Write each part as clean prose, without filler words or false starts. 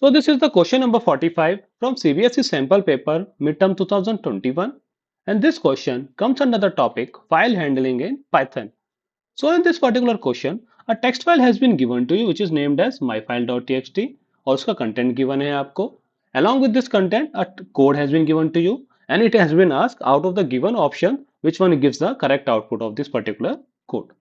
So this is the question number 45 from CBSE sample paper midterm 2021, and this question comes under the topic file handling in Python. So in this particular question, a text file has been given to you which is named as myfile.txt और उसका content given है आपको. Along with this content, a code has been given to you and it has been asked out of the given option which one gives the correct output of this particular code.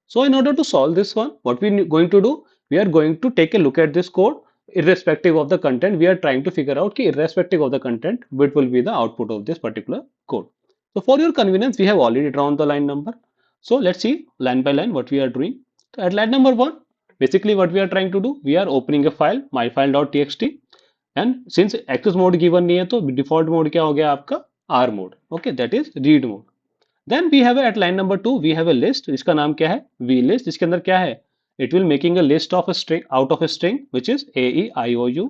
So in order to solve this one, what we are going to do, we are going to take a look at this code irrespective of the content. We are trying to figure out ki irrespective of the content, what will be the output of this particular code. So for your convenience, we have already drawn the line number. So let's see line by line what we are doing. So at line number 1, basically what we are trying to do, we are opening a file myfile.txt and since access mode given नहीं है तो default mode क्या हो गया आपका R mode. Okay, that is read mode. Then we have at line number 2 we have a list इसका नाम क्या है v list इसके अंदर क्या है it will making a list of a string out of a string which is a e i o u.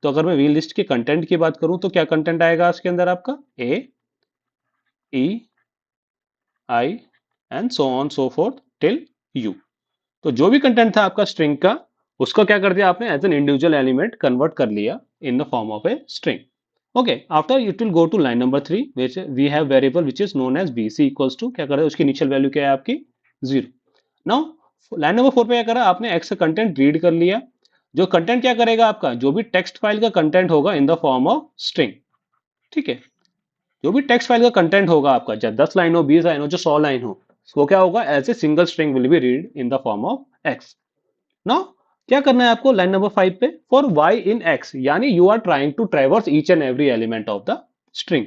तो अगर मैं v list के कंटेंट की बात करूं तो क्या कंटेंट आएगा इसके अंदर आपका a e i and so on so forth till u. तो जो भी कंटेंट था आपका स्ट्रिंग का उसको क्या कर दिया आपने as an individual element convert कर लिया in the form of a string. Okay, after it will go to line number 3 which we have variable which is known as bc equals to क्या कर रहे हैं उसकी इनिशियल वैल्यू क्या है आपकी 0. नाउ लाइन नंबर 4 पे क्या करा आपने x का कंटेंट रीड कर लिया. जो कंटेंट क्या करेगा आपका जो भी टेक्स्ट फाइल का कंटेंट होगा इन द फॉर्म ऑफ स्ट्रिंग. ठीक है, जो भी टेक्स्ट फाइल का कंटेंट होगा आपका चाहे 10 लाइन हो 20 लाइन हो जो 100 लाइन हो वो क्या होगा as a single string will be read in the form of x. Now क्या करना है आपको लाइन नंबर 5 पे फॉर y इन x यानी you are trying to traverse each and every element of the string.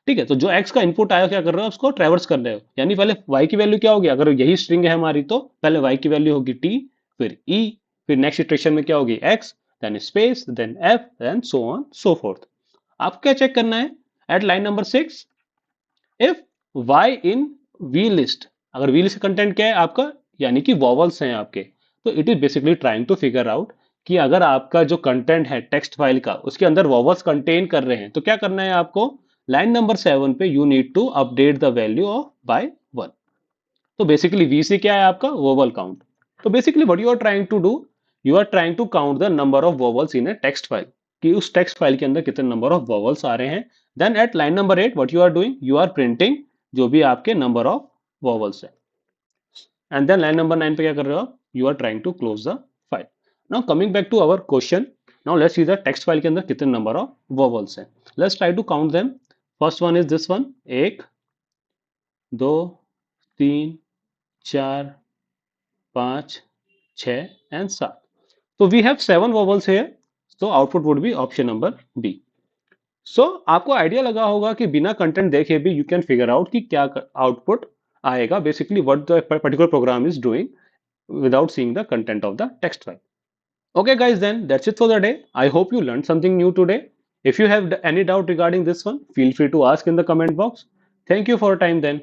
ठीक है, तो जो x का इनपुट आया क्या कर रहे हो उसको ट्रेवर्स कर रहे हो यानी पहले y की वैल्यू क्या होगी अगर यही स्ट्रिंग है हमारी तो पहले y की वैल्यू होगी t फिर e फिर नेक्स्ट इटरेशन में क्या होगी x then space then f then so on so forth. आपको क्या चेक करना है at line number 6 if y in v list अगर v लिस्ट कंटेंट क्या है आपका यानी कि वॉवल्स हैं आपके तो it is basically trying to figure out कि अगर आपका जो कंटेंट है टेक्स्ट फाइल का उसके अंदर वॉवल्स कंटेन कर रहे हैं तो क्या करना है आपको लाइन नंबर 7 पे you need to update the value of by 1. तो बेसिकली वी से क्या है आपका वोवल काउंट. तो basically what you are trying to do you are trying to count the number of vowels in a text file कि उस text file के अंदर कितने नंबर ऑफ वोवल्स आ रहे हैं. Then at line number 8 what you are doing you are printing जो भी आपके नंबर ऑफ वोवल्स है. एंड देन लाइन नंबर 9 पे क्या कर रहे हो आप you are trying to close the file. Now coming back to our question. Now let's see the text file के अंदर कितने नंबर ऑफ वोवल्स हैं. Let's try to count them. First one is this one 1 2 3 4 5 6 and 7. तो we have 7 vowels here so output would be option number B. So आपको idea लगा होगा कि बिना कंटेंट देखे भी यू कैन फिगर आउट कि क्या आउटपुट आएगा basically what the particular program is doing without seeing the content of the text file. Okay guys, then that's it for the day. I hope you learned something new today. If you have any doubt regarding this one, feel free to ask in the comment box. Thank you for your time then.